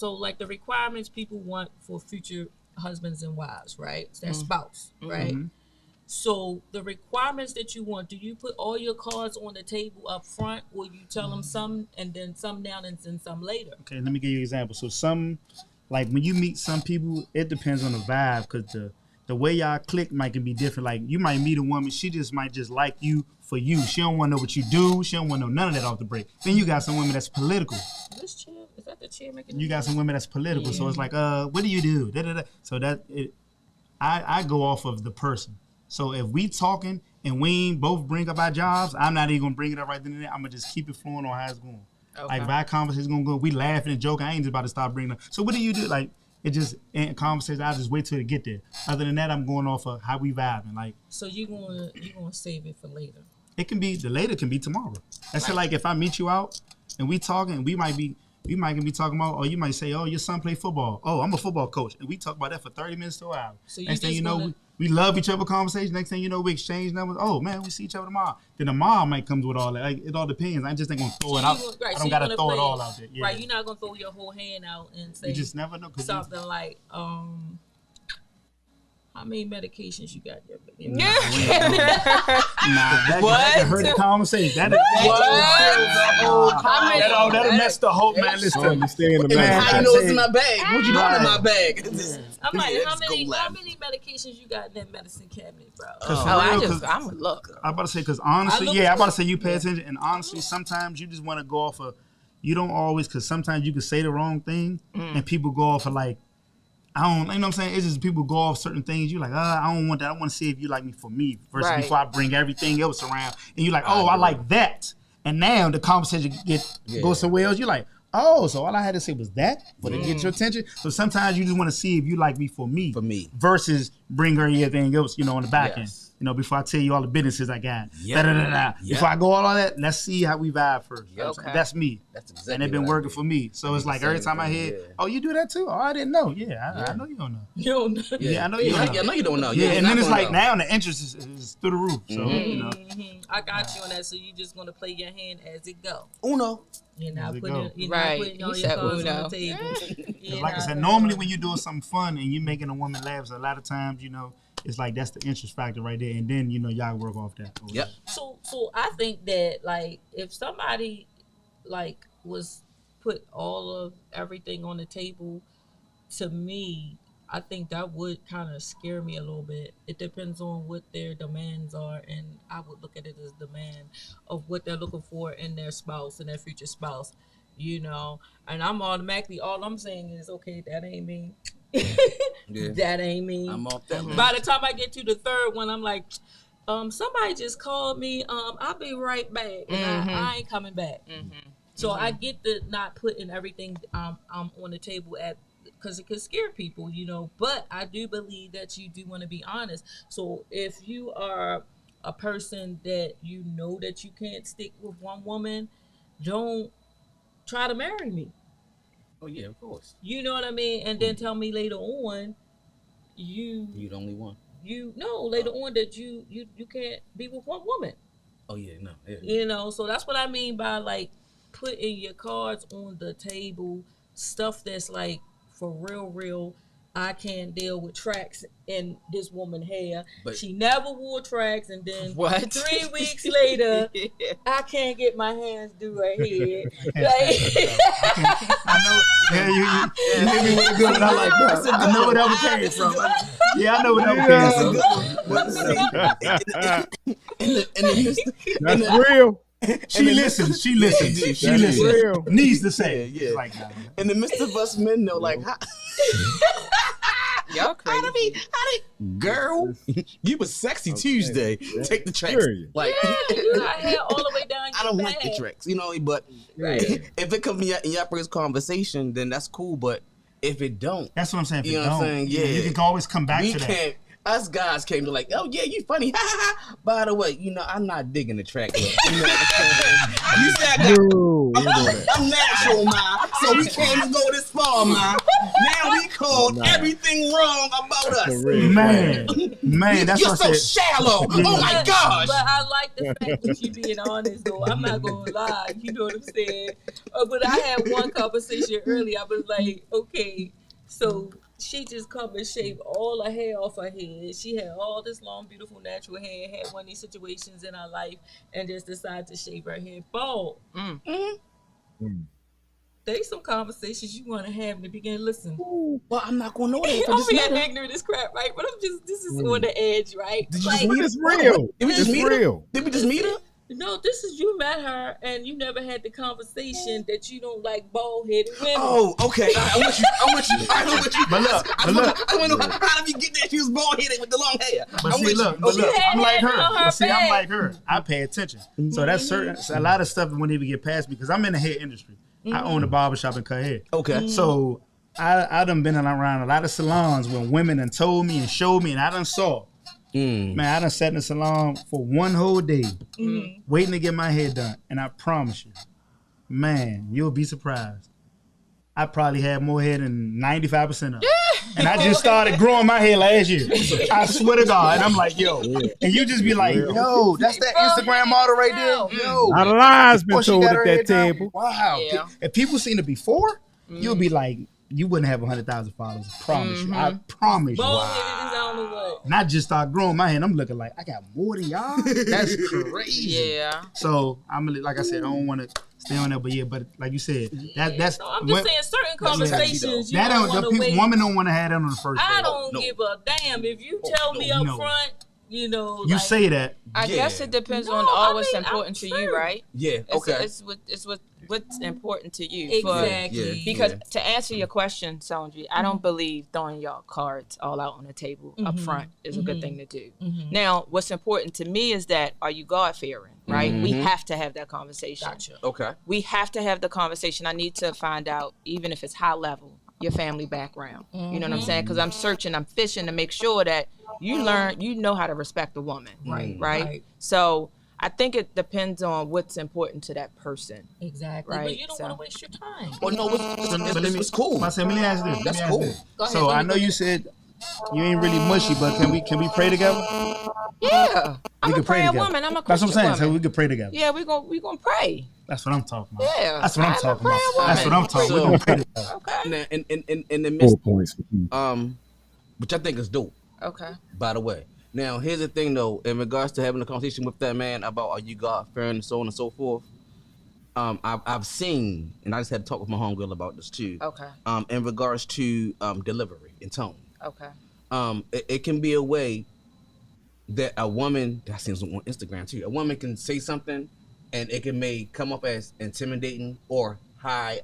like the requirements people want for future husbands and wives, right? It's their spouse, right? So the requirements that you want, do you put all your cards on the table up front, or you tell them some and then some down and then some later? Okay, let me give you an example. So some, like when you meet some people, it depends on the vibe, because the way y'all click might can be different. Like you might meet a woman, she just might just like you for you. She don't want to know what you do. She don't want to know none of that off the break. Then you got some women that's political. This chair, is that the chair making? You got some women that's political. So it's like, what do you do? Da, da, da. So I go off of the person. So if we talking and we ain't both bring up our jobs, I'm not even gonna bring it up right then and there. I'm gonna just keep it flowing on how it's going. Okay. Like if our conversation's gonna go, we laughing and joking. I ain't just about to start bringing up. So what do you do? Like it just in conversation. I just wait till it get there. Other than that, I'm going off of how we vibing. Like so you gonna save it for later. It can be the later can be tomorrow. That's right. Like if I meet you out and we talking, we might be talking about, or you might say, oh, your son play football. Oh, I'm a football coach. And we talk about that for 30 minutes to an hour. So next thing you know, we love each other conversation. Next thing you know, we exchange numbers. Oh, man, we see each other tomorrow. Then tomorrow might come with all that. Like, it all depends. I just ain't going to throw it out. Right, I don't got to throw it all out there. Yeah. Right, you're not going to throw your whole hand out and say you just never know, something like, how many medications you got there? Nah, that can hurt the conversation. That'll mess the whole man. Listen, you stay in the I know it's in my bag. What you doing in my bag? I'm like, how many medications you got in that medicine cabinet, bro? I'm a look. I'm about to say, because honestly, I'm about to say you pay attention, and honestly, sometimes you just want to go off of, you don't always, because sometimes you can say the wrong thing, and people go off of like, I don't, you know what I'm saying? It's just people go off certain things. You're like, I don't want that. I want to see if you like me for me versus before I bring everything else around. And you're like, oh, I like that. And now the conversation goes somewhere else. You're like, oh, so all I had to say was that for to get your attention. So sometimes you just want to see if you like me for me. Versus bring her everything else, on the back end. Before I tell you all the businesses I got. Before I go all that, let's see how we vibe first. Okay. That's me. That's exactly. And it's been working for me. So it's like every time I hear, oh, you do that too? Oh, I didn't know. I know you don't know. You don't know. Yeah, I know you don't know. I know you don't know. Yeah, and then it's like now the interest is through the roof. So, I got you on that. So you just going to play your hand as it go. Uno. You're not putting all your cards on the table. Like I said, normally when you're doing something fun and you're making a woman laugh, so a lot of times, it's like that's the interest factor right there, and then y'all work off that. Yep. So I think that like if somebody like was put all of everything on the table, to me, I think that would kind of scare me a little bit. It depends on what their demands are, and I would look at it as demand of what they're looking for in their spouse and their future spouse, And I'm automatically, all I'm saying is, okay, that ain't me. That ain't me. I'm off that one. By the time I get to the third one, I'm like, somebody just called me. I'll be right back. And I ain't coming back. So I get the not putting everything on the table because it could scare people, But I do believe that you do want to be honest. So if you are a person that that you can't stick with one woman, don't try to marry me. Oh yeah, of course. You know what I mean? And then tell me later on, you're the only one. Later on that you can't be with one woman. Oh yeah, no. Yeah. So that's what I mean by like putting your cards on the table, stuff that's like for real. I can't deal with tracks in this woman's hair. But she never wore tracks, and then 3 weeks later, I can't get my hands through her head. I know. Yeah, you hit me with a good one. I like that. I know where that one came from. Yeah, I know where that one came from. That's real. She listens. Real. Needs to say. Yeah. Like, nah. In the midst of us men know, like, y'all crazy. Girl, you was sexy Tuesday. Take the tracks. Like, you got hair all the way down your I don't back. like the tracks, but if it comes in your first conversation, then that's cool. But if it don't, that's what I'm saying. If you know what I'm saying? Yeah, you can always come back to that. Us guys came to like, oh yeah, you funny. By the way, I'm not digging the track. You know what I'm saying? I'm natural, man. So we can't even go this far, man. Now we called everything wrong about us. Man, that's you're so shallow. Oh my gosh. But I like the fact that you being honest, though. I'm not gonna lie. You know what I'm saying? But I had one conversation earlier. I was like, okay, so she just come and shave all her hair off her head. She had all this long, beautiful, natural hair. Had one of these situations in her life, and just decided to shave her hair bald. There's some conversations you want to have in the beginning. Listen, well, I'm not gonna know that. I'm being ignorant as crap, right? But this is on the edge, right? Did you like, just meet It's real. Did we just meet real. her? Did we just meet her? No, this is you met her and you never had the conversation that you don't like bald headed women. Oh, okay. I'm with you. I'm with you. I'm with you. But look, I want to know how did you get there? She was bald headed with the long hair. But I'm see, with look, you. but look, She I'm like had her. it on her But see, I'm back. like her. I pay attention. So that's certain. A lot of stuff won't even get past me because I'm in the hair industry. I own a barbershop and cut hair. Okay. So I done been around a lot of salons when women done told me and showed me, and I done saw. Man, I done sat in the salon for one whole day waiting to get my hair done. And I promise you, man, you'll be surprised. I probably had more hair than 95% of it. And I just started growing my hair last year. I swear to God. And I'm like, yo. And you just be like, yo, that's that Instagram model right there. Yo. A lot of lies been Before she told got at her hair that done. table. Wow. Yeah. If people seen it before, you'll be like, you wouldn't have 100,000 followers. I promise you. I promise you. Bald headed is I don't know what. And I just start growing my hair and I'm looking like, I got more than y'all? That's crazy. Yeah. So, I'm like I said, I don't want to stay on that, but like you said, that's. No, I'm just saying certain conversations you That don't don't, want the to wait. women don't want to have that on the first day. I don't give a damn if you tell me up no. front, you know. You like, say that. I Yeah. guess it depends No, on all I what's mean, important to I'm you, true. right? Yeah. Okay. It's what's important to you. Exactly. Yeah. Because to answer your question, Sonji, I don't believe throwing y'all cards all out on the table up front is a good thing to do. Now, what's important to me is that are you God fearing, right? We have to have that conversation. Gotcha. Okay. We have to have the conversation. I need to find out, even if it's high level, your family background. You know what I'm saying? Because I'm searching, I'm fishing to make sure that you know how to respect a woman. Right? So I think it depends on what's important to that person. Exactly. Right, But you don't so- want to waste your time. Well, no, it's cool. I said, let me ask this. That's cool. Go ahead, So go I ahead, know go you ahead. said you ain't really mushy, but can we pray together? Yeah. I'm We a can pray praying together. woman. I'm a That's what Christian I'm saying. woman. So we could pray together. Yeah, we gonna pray. That's what I'm talking about. Yeah. That's what I'm I'm a talking about. praying That's what I'm woman. talking about. We're gonna pray together. Okay. Now, in the 4 midst, points. which I think is dope. Okay. By the way, now here's the thing though. In regards to having a conversation with that man about are you God fearing and so on and so forth. I've seen, and I just had to talk with my homegirl about this too. Okay. In regards to delivery and tone. Okay. It can be a way that a woman, that seems on Instagram too, a woman can say something and it may come up as intimidating or high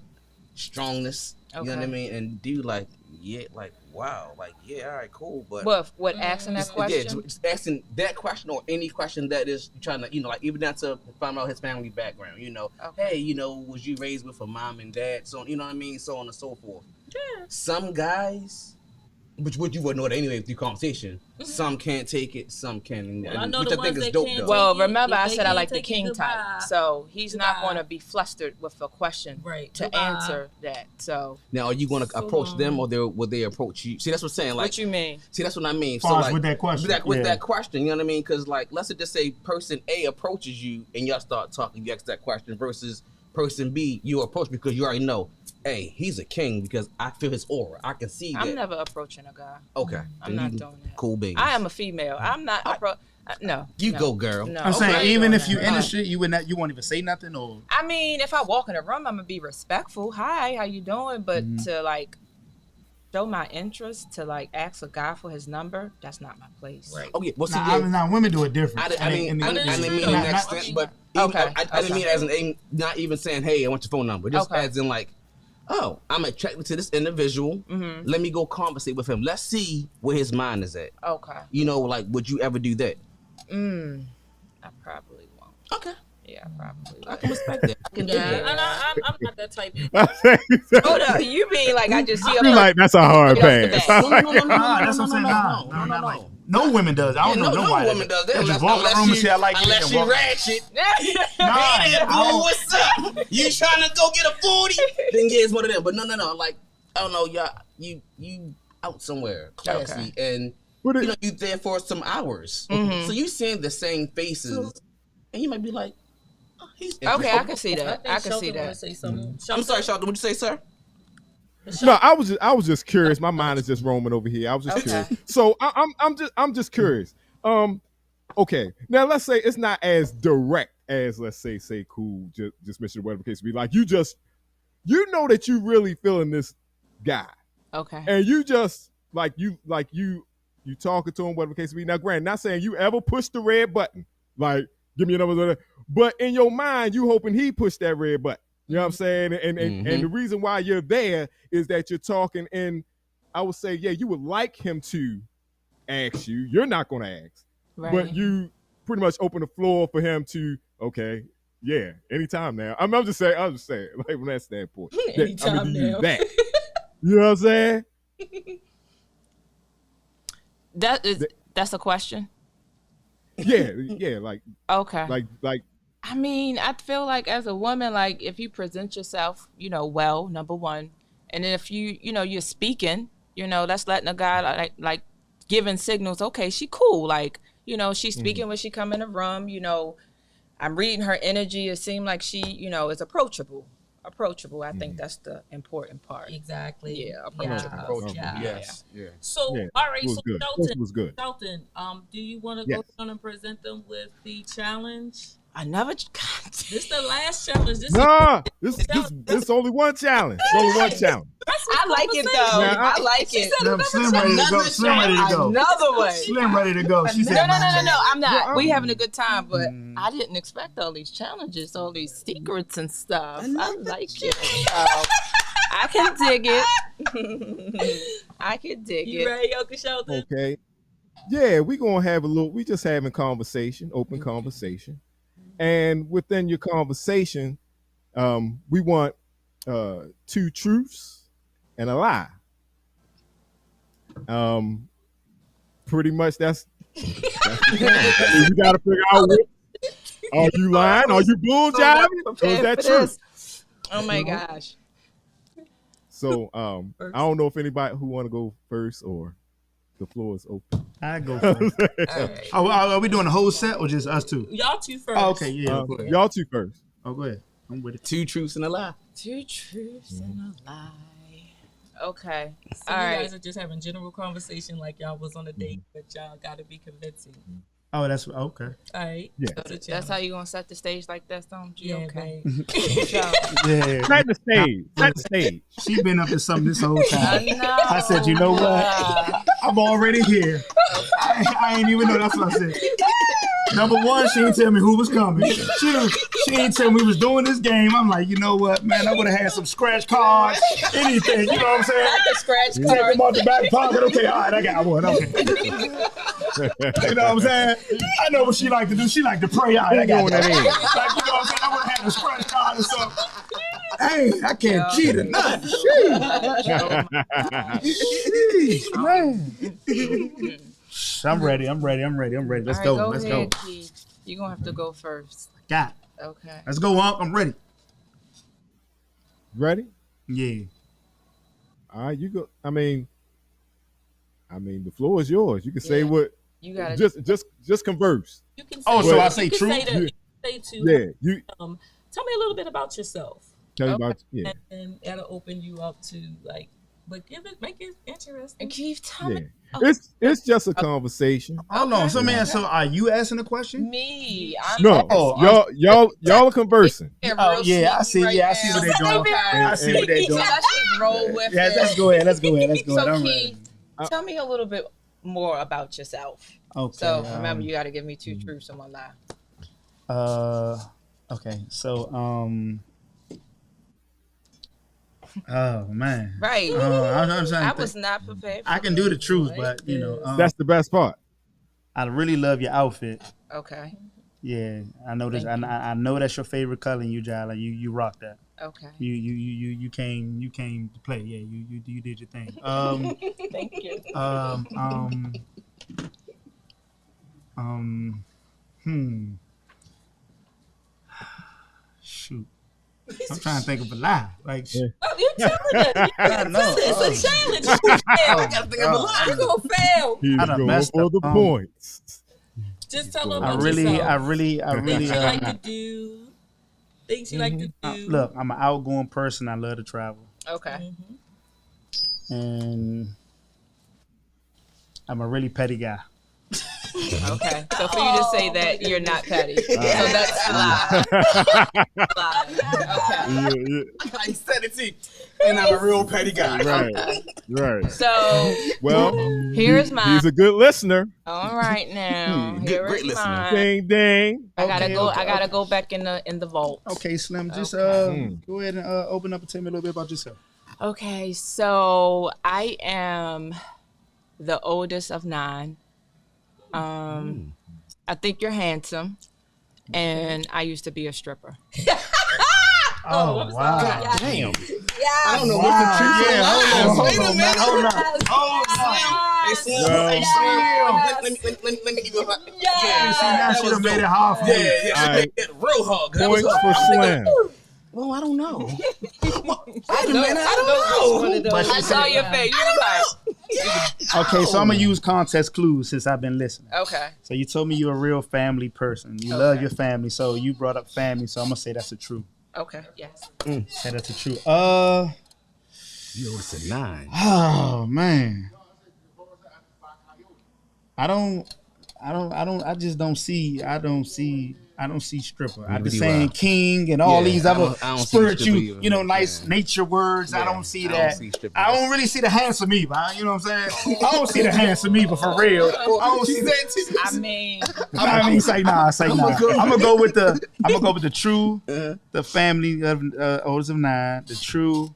strongness. You know what I Okay. mean? And do like, yeah, like, wow, like, yeah, all right, cool. But What asking that question? Yeah, just asking that question or any question that is trying to, like even down to find out his family background, Okay. hey, was you raised with a mom and dad? So, you know what I mean? So on and so forth. Yeah. Some guys, which you would know that anyway through conversation, some can't take it, some can. Well, I know which the I think ones is that dope can't though. take Well, it, remember if I they said I can't like the take it, king goodbye. type, so he's not Goodbye. going to be flustered with a question Right. to Goodbye. answer that. So Now, are you going to So approach them long. or will they approach you? See, that's what I'm saying. Like, what you mean? see, that's what I mean. Far as like, with that question. With Yeah. that question, you know what I mean? Because, like, let's just say person A approaches you and y'all start talking, you ask that question versus person B, you approach because you already know, hey, he's a king because I feel his aura. I can see that. I'm never approaching a guy. Okay. I'm then not you doing that. Cool baby. I am a female. I'm not no. You no, go, girl. No. I'm saying, Okay. even if you No. in the street, you won't even say nothing or. I mean, if I walk in a room, I'm gonna be respectful. Hi, how you doing? But to like show my interest, to like ask a guy for his number, that's not my place. Right. Oh, yeah. Well, see, Now women do it different. I didn't mean in Not- that not- extent, but even, Okay, I didn't mean as not even saying, hey, I want your phone number. Just Okay. as in like, oh, I'm attracted to this individual. Let me go conversate with him. Let's see where his mind is at. Okay. Like, would you ever do that? I probably won't. Okay. Yeah, I probably I would. can respect that. I can do Yeah, that. and I'm not that type. Hold up, you mean like I just see You like that's a hard Right off the pass. bat. No, That's what I'm saying. Nah. No women does. I don't know no nobody. woman does that. They just walk in the room and say, I like you. Unless and you walk- ratchet. Nah, Hey there, I don't- boo, what's up? You trying to go get a 40? Then yeah, it's one of them. But no. Like, I don't know, y'all, you out somewhere, classy, and you there for some hours. So you seeing the same faces, and you might be like, oh, he's Okay, I can see that. I can see Shelton wanna that. say something. I'm sorry, Shelton, what'd you say, sir? No, I was just curious. My mind is just roaming over here. I was just curious. So I'm just curious. Okay. Now let's say it's not as direct as let's say cool, just Mr. Whatever case be like you know that you really feeling this guy. Okay. And you just you talking to him, whatever case be. Now, granted, not saying you ever push the red button, like give me a number, but in your mind, you hoping he pushed that red button. You know what I'm saying? And the reason why you're there is that you're talking, and I would say, yeah, you would like him to ask you. You're not going to ask, but you pretty much open the floor for him to. Okay, yeah, anytime now. I'm just saying, like from that standpoint, anytime now. That. You know what I'm saying? That's a question. Yeah, like okay, like. I mean, I feel like as a woman, like if you present yourself, well, number one, and then if you're speaking, that's letting a guy like giving signals. Okay, she cool. Like she's speaking when she come in the room. I'm reading her energy. It seemed like she is approachable. I think that's the important part. Exactly. Yeah, approachable. Yeah. Yes. Yeah. So, yeah. all right. So Shelton, was good. Shelton, do you want to go down and present them with the challenge? I never. This is the last challenge. This only one challenge. It's only one challenge. I like it though. I like it. Slim ready to go. Slim ready to go. Another way. Slim ready to go. She said, no. I'm not. We having a good time, but I didn't expect all these challenges, all these secrets and stuff. I like it. I can dig it. I can dig it. You ready, Uncle Shelton? Okay. Yeah, we gonna have we just having conversation, open conversation. And within your conversation, we want 2 truths and a lie. Pretty much that's the you gotta figure out are you lying? Are you bull jiving? Or is that true? Oh my gosh. So I don't know if anybody who want to go first or the floor is open. I go first. Right. Are we doing the whole set or just us two? Y'all two first. Oh, okay, yeah. Y'all two first. Oh, go ahead. I'm with it. 2 truths and a lie. 2 truths and a lie. Okay. So you guys are just having general conversation like y'all was on a date, but y'all got to be convincing. Oh, that's okay. All right. Yeah. That's how you gonna set the stage like that, Tom? Yeah, okay. Yeah. Set the stage. Set the stage. She been up to something this whole time. I said, you know what? I'm already here. I ain't even know. That's what I said. Number one, she didn't tell me who was coming. She didn't tell me we was doing this game. I'm like, you know what, man? I would have had some scratch cards, anything. You know what I'm saying? Like a scratch card. Take them out the back pocket. Okay, all right, I got one. Okay. You know what I'm saying? I know what she like to do. She like to pray. All right, I got that. Like, you know what I'm saying? I would have had a scratch card and stuff. Hey, I can't cheat or nothing. Sheesh, man. I'm ready. Let's go. Let's go. You're going to have to go first. Got it. Okay. Let's go, Unc. I'm ready. Ready? Yeah. All right, you go. I mean, the floor is yours. You can say what. You got to just converse. You can say, so I say truth? Yeah. You. Tell me a little bit about yourself. Tell me about and that'll open you up to but make it interesting. And Keith, tell me. It's just a conversation. Hold on. So are you asking a question? Me. Y'all are conversing. Oh yeah, I see. I see what they're doing. I see what they're doing. Let's just roll with it. Let's go ahead. So Keith, tell me a little bit more about yourself. Okay. So remember, you got to give me 2 truths and 1 lie. Okay. So oh man. Right. I was not prepared. I can do the truth, but that's the best part. I really love your outfit. Okay. Yeah, I know this. I know that's your favorite color, and you, Jala. You rock that. Okay. You came to play. Yeah, you did your thing. Thank you. Shoot. I'm trying to think of a lie. Like, you're telling us. It's a challenge. I gotta think of a lie. You're gonna fail. He's going for the points. Just tell them about yourself. I really. Things you like to do. Things you like to do. Look, I'm an outgoing person. I love to travel. Okay. and I'm a really petty guy. Okay. So for you to say that, you're not petty. So that's a lie. Okay. I said it to you. And I'm a real petty guy. Right. So, well, here's mine. He's a good listener. All right now. Great listener. Mine. Ding ding. I gotta go back in the vault. Okay, Slim, just go ahead and open up and tell me a little bit about yourself. Okay, so I am the oldest of 9. I think you're handsome, and I used to be a stripper. Oh, wow. God damn. Yeah. I don't know what the truth is. Wait a minute. Hold on. Hey, Slim. Let me give you a hug. Yeah. See, now she done made it hard for me. Yeah. All right. Real hug. Points for Slim. Well, I don't know. I don't know. I saw your face. You were like, Okay, so I'm going to use context clues since I've been listening. okay. So you told me you're a real family person. You love your family, so you brought up family, so I'm going to say that's a true. Okay. Yes. Say that's a true. You owe us a 9. Oh, man. I just don't see stripper. I'm just saying king and all these other I don't see spiritual, nice Yeah. nature words. I don't see that. see stripper. I don't really see the handsome Eva. You know what I'm saying? I don't see the handsome Eva for real. I don't see that. I mean, Say nah. I'm gonna go with the true, the family of oldest of 9, the true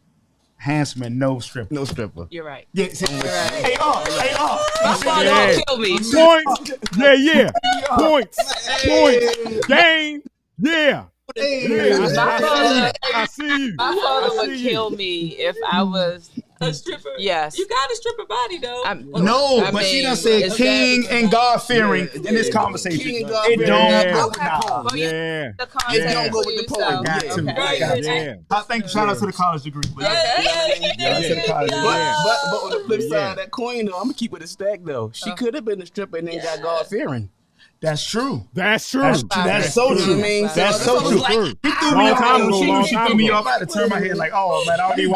handsome and no stripper. No stripper. you're right. Yeah, Right. hey, My father don't kill me. Points. Yeah. Points. Game. Yeah. I see you. My father would kill me if I was A stripper? Yes. You got a stripper body, though. No, but she done said is king that- and God-fearing Yeah, in this yeah. conversation. King and It God-fearing. don't Yeah. go Okay. nah. Well, Yeah. The It context don't go with the clues, poem. so- Got to. Okay. Right. Yeah. I think shout out to the college degree. But Yeah. to the college degree. But on the flip Yeah. side of that coin, though, I'm gonna keep it a stack though. She could have been a stripper and then got God fearing. That's true. That's true. That's so You know what true. I mean? That's so So true. it's like- He threw me Long off. time ago, She threw me off. I had to turn my head like, oh man, I don't even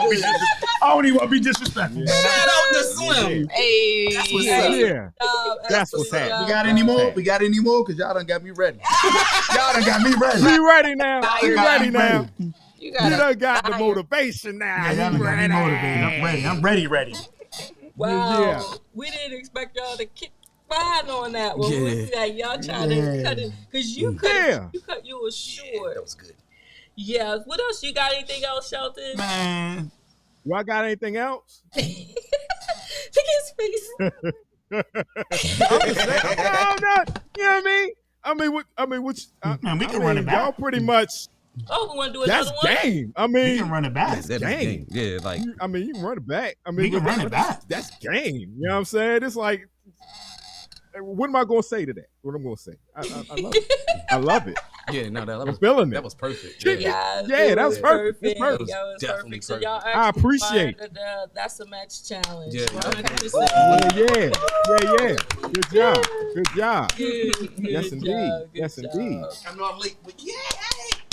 want to be disrespectful. Shout out to Slim. Hey. That's what's up. Yeah. That's what's happening. We got any more? We got any more? Cause y'all done got me ready. Y'all done got me ready. Be ready now. Be got ready me now. ready. You You got done got the motivation now. Yeah, y'all done got me motivated. I'm ready. I'm ready. Wow. Yeah. We didn't expect y'all to kick fine on that one. Yeah. We like, y'all trying to cut it. Because you were short. That was good. Yeah. What else? You got anything else, Shelton? Man. Do I got anything else? Look at his face. No, not. You know what I mean? Man, we can run it back. Y'all pretty much. Oh, we want to do That's another one? game. I We mean, can run it back. That's game. Yeah, like you can run it back. I mean, We can run it back. That's game. You know what I'm saying? It's like, what am I going to say to that? What am I going to say? I love it. I love it. yeah, no, that I'm was feeling that it. was perfect. Yeah. Yeah, that was perfect. It's perfect. That was Definitely perfect. So perfect. y'all I actually appreciate find that, that's a match challenge. Yeah. 100%. Yeah. Good job. Good Yes, indeed. job, good Yes, job. indeed. I know I'm late, but yeah.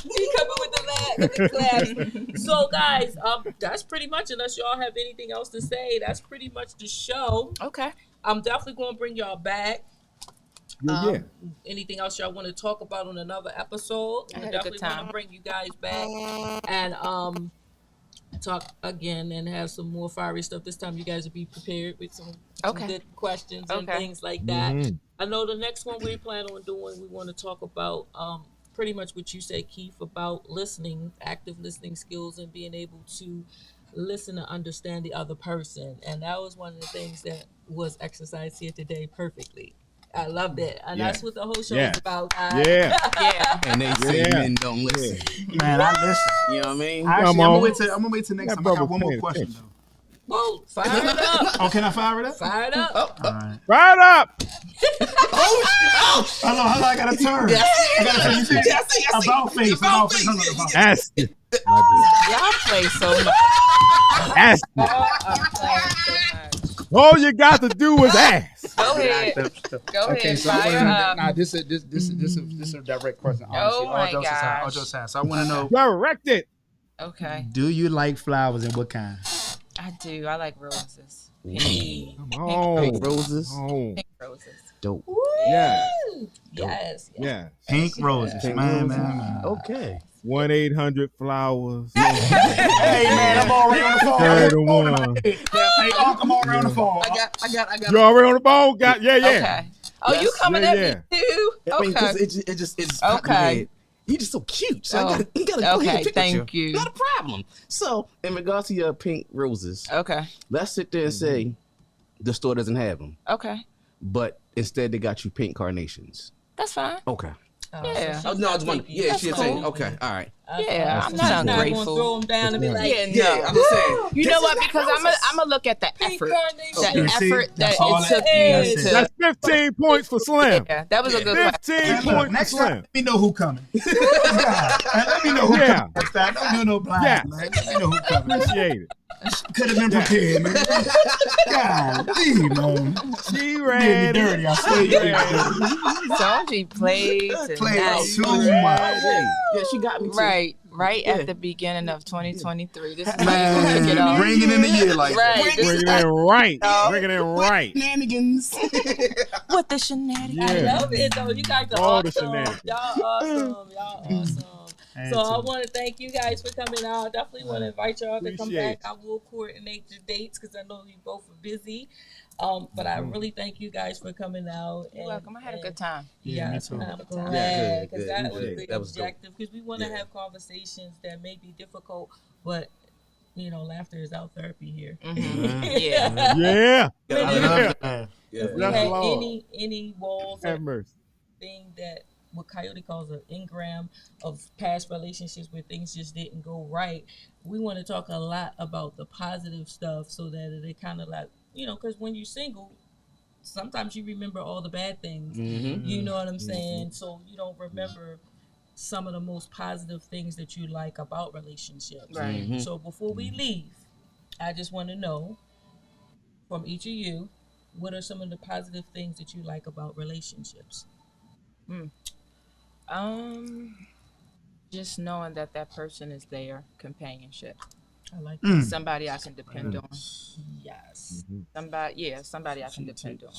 He coming with the class. So guys, that's pretty much, unless y'all have anything else to say, that's pretty much the show. Okay. I'm definitely going to bring y'all back. Yeah. Anything else y'all want to talk about on another episode? I I had a definitely good time. want to bring you guys back and talk again and have some more fiery stuff. This time you guys will be prepared with some Okay. good questions and Okay. things like that. Mhm. I know the next one we plan on doing, we want to talk about pretty much what you said, Keith, about listening, active listening skills, and being able to listen and understand the other person. And that was one of the things that was exercised here today perfectly. I loved it. And Yeah. that's what the whole show Yeah. is about, guys. Yeah. Yeah. And they say Yeah. men don't listen. Man, I listen. You know what I mean? Actually, Come I'm on. gonna wait till next That time. I got brother one more paying question attention. though. Whoa, fire it up. Oh, can I fire it up? Fire it up. All right. Right up. Hold on, I gotta turn. I gotta turn. You see? I see. About face. About face. Hold on, about face. Ask it. Y'all play so much. Ask it. Y'all are playing so much. All you got to do is ask. Go ahead. Go Okay, ahead. so I Fire wanna, up. nah, this is a direct question. Honestly, Oh my all jokes aside, gosh. So I want to know, Direct it. Okay. do you like flowers and what kind? I do. I like roses. Come on. Pink roses. Pink roses. Dope. Yeah. Yes. Yeah. Pink roses, Pink man, roses. man. Okay. 1-800-Flowers. Hey, man, I'm already on the phone. Carry the one. Hey, Unc, I'm already on the phone. I got. You already on the phone? Yeah. Okay. Oh, you Yes. coming Yeah, at me too? I mean, 'cause Okay. it just popped in my Okay. head. You just so cute. So Oh, you gotta go ahead okay, and pick thank with you. you. Not a problem. So in regards to your pink roses, Okay. let's sit there and say the store doesn't have them, Okay. but instead they got you pink carnations. That's fine. Okay. Yeah. Oh no, I was wondering. Yeah, That's she's cool. saying okay. All right. Yeah, I'm not She's ungrateful. gonna throw them down and be like, Yeah, no. Yeah, I'm just saying. You know what? Because I'm gonna look at the Pink effort, carnation. the See, effort that that's all it took that- you that's it. to. That's 15 points for Slim. Yeah, that was a good question. 15 Man, look, points for next time, Slim. let me know who coming. Let me know who Yeah. coming next time. Don't do no blind, Yeah. man. Let me know who coming. Appreciate it. Could have been prepared, man. Golly, man. She You did me ready. dirty. I swear you did me dirty. Sonji played Played tonight. too much. Yeah, she got me too. Right Yeah. at the beginning of 2023. This is how you Man, kick it off. bringing in the year like that. Right. Bring it in right. Bring it in right. Shenanigans. With the shenanigans. I Yeah. love it though. You guys are All the awesome. shenanigans. Y'all awesome. Y'all awesome. And So I to- want to thank you guys for coming out. Definitely want to invite y'all to come Appreciate back. I will coordinate your dates because I know you both are busy. But I really thank you guys for coming out. You're welcome. I had a good time. Yeah, me Yes, too. I'm Yeah, glad good, because good. that You was did. the That was dope. objective. Because we want to Yeah. have conversations that may be difficult, but laughter is our therapy here. Yeah. Yeah. I Yeah. love that. Yeah. If we Bless had the Lord. any walls Have or mercy. thing that what Coyote calls an engram of past relationships where things just didn't go right, we want to talk a lot about the positive stuff so that they kind of like, because when you're single, sometimes you remember all the bad things. Mm-hmm. You know what I'm saying? So you don't remember some of the most positive things that you like about relationships. Right. Mhm. So before we leave, I just want to know from each of you, what are some of the positive things that you like about relationships? Just knowing that person is there, companionship, I like somebody I can depend on, yes. somebody I can depend on.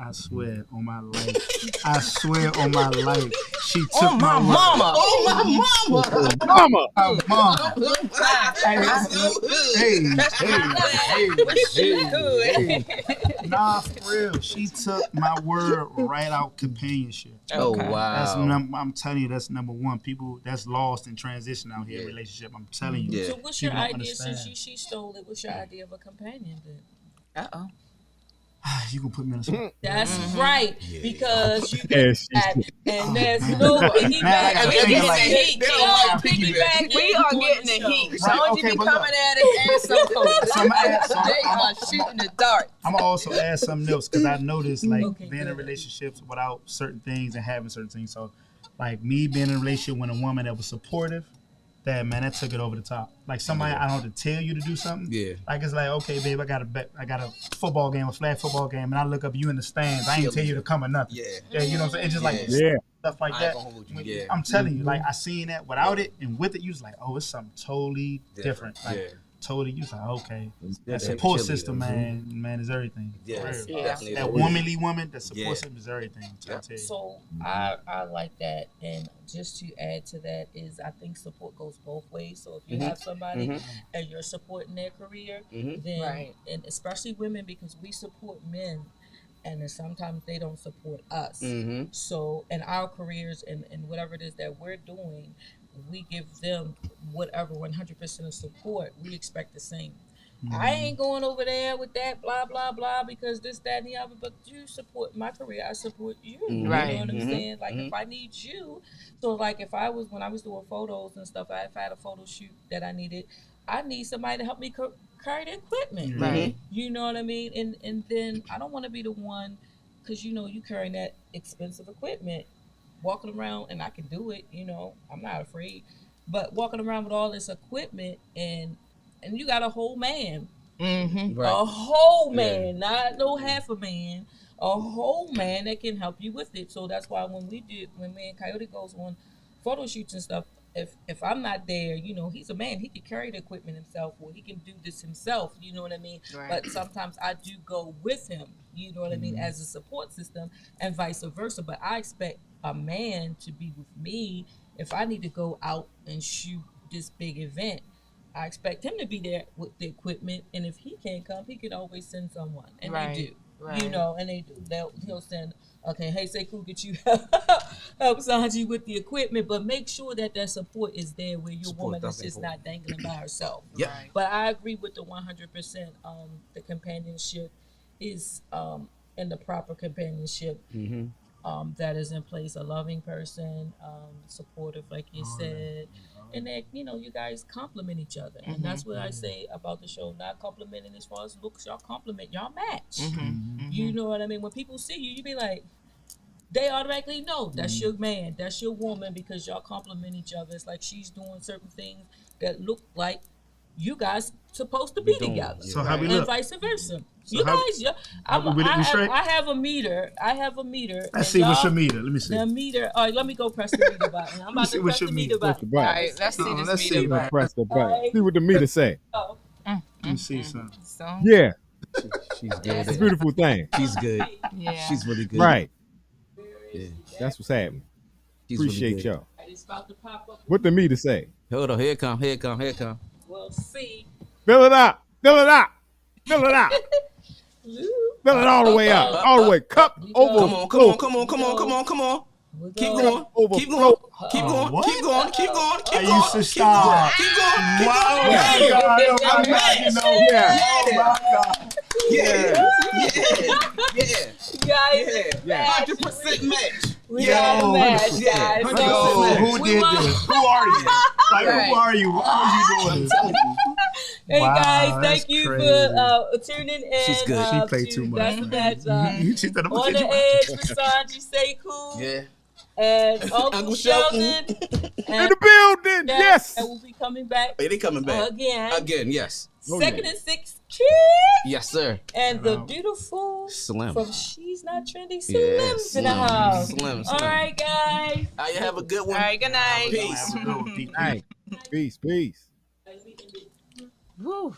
I swear on my life. I swear on my life. She took Oh my mama! Oh my mama! Mama. My mom. Hey. Nah, for real. She took my word right out companionship. Oh Okay. That's wow! I'm telling you, that's number one. People that's lost in transition out here in relationship. I'm telling you. Yeah. So what's your People don't idea understand. since she stole it? What's your idea of a companion then? Uh-oh. You can put me on the spot. That's right, because you Yeah, can she's- and there's no piggyback. Man, I gotta We think getting like- the heat. They don't like piggyback. We are getting the heat. Right, Sonji okay, be but coming at us and some folks. So They are shooting the dart. I'm gonna also add something else because I noticed like Okay, being in good. relationships without certain things and having certain things. So like me being in a relationship with a woman that was supportive, that took it over the top. Like somebody I don't have to tell you to do something. Yeah. Like it's like, okay, babe, I got a football game, a flag football game, and I look up you in the stands. I ain't tell you to come or nothing. Yeah. Yeah, you know what I'm saying? It's just like Yeah. stuff like I ain't that. gonna hold you, yeah. I'm telling you, like I seen that without it and with it, you was like, oh, it's something totally different. Like Yeah. totally, you was like, okay, that That support cheerleader. system, man, is everything. Yeah. For real. Yeah. Definitely. That womanly woman, that support Yeah. system is everything. Yeah. I tell you. So I like that, and just to add to that is I think support goes both ways. So if you have somebody and you're supporting their career, then Right. and especially women because we support men, and then sometimes they don't support us. Mm-hmm. So in our careers and whatever it is that we're doing, we give them whatever 100% of support. We expect the same. I ain't going over there with that blah blah blah because this, that, and the other. But you support my career, I support you. You Right. know what I'm saying? Like if I need you, so like if I was when I was doing photos and stuff, if I had a photo shoot that I needed, I need somebody to help me carry the equipment. Right. You know what I mean? And then I don't want to be the one because you carrying that expensive equipment, walking around, and I can do it. I'm not afraid, but walking around with all this equipment and you got a whole man. Mm-hmm. Right. A whole man, not no half a man, a whole man that can help you with it. So that's why when me and Coyote goes on photo shoots and stuff, if I'm not there, he's a man. He can carry the equipment himself, or he can do this himself. You know what I mean? Right. But sometimes I do go with him. You know what I mean? As a support system, and vice versa. But I expect a man to be with me if I need to go out and shoot this big event. I expect him to be there with the equipment, and if he can't come, he can always send someone, and Right. they do. Right. And they do. He'll send. Okay, hey, say cool, get you help Sanji with the equipment, but make sure that support is there where your woman is just not dangling by herself. Yep. Right. But I agree with the 100%. The companionship is in the proper companionship. That is in place, a loving person, supportive, like you said, and that you guys compliment each other, and that's what I say about the show. Not complimenting as far as looks, y'all compliment, y'all match. You know what I mean? When people see you, you be like, they automatically know that's your man, that's your woman, because y'all compliment each other. It's like she's doing certain things that look like you guys supposed to be together. So how we and look? vice versa. So You how- guys, I have a meter. Let's see what's your meter. Let me see. The meter. All right, let me go press the meter button. I'm about see to what's press your the meter. meter Press the button. button. All right, let's see this let's see. meter button. Press the button. Alright. See what the meter say. Oh, Let me see something. So, Yeah, She's it's a good. beautiful thing. She's good. yeah. She's really good. Right. Yeah. That's what's happening. She's Appreciate really good. y'all. it's about to pop up. What the meter say? Hold on. Here it come. Here it come. Here it come. We'll see. Fill it up. Fill it up. Fill it up. Fill it all the way up. All the way. Cup over. Come on. Come on. Come on. Come on. Come on. Come on. We'll Keep go. going. Overflow. Keep going. Keep Oh, going. what? Keep going. Keep going. Keep I going. used to Keep stop. going. Keep going. Keep Wow. going. Oh my God. Oh my I'm God. mad. You know. Yeah. Oh my God. Yeah. Yeah. Guys, Yeah. 100% match. we Yeah. got a match, Yeah. guys. 100% Yo, match. who We did want- this? Who are you? Like, Right. who are you? Why are you doing this? Hey Wow, guys, that's thank you crazy. for tuning in. She's good. She played to too much. That's the match. She said, I'm On gonna the get edge with Sanji, Say Cool, Yeah. and Uncle Uncle Sheldon. Shelton. In the building. Yes. And we'll be coming back Hey, they coming back. again. Again, yes. Oh, Second yeah. and 6 kids. Yes, sir. And the beautiful Slim. from She's Not Trendy Yeah, Slim's in the house. Slim. All right, guys. You have a good All one. right, good night. Peace. Have a good one. Night. Peace. Peace. Woo.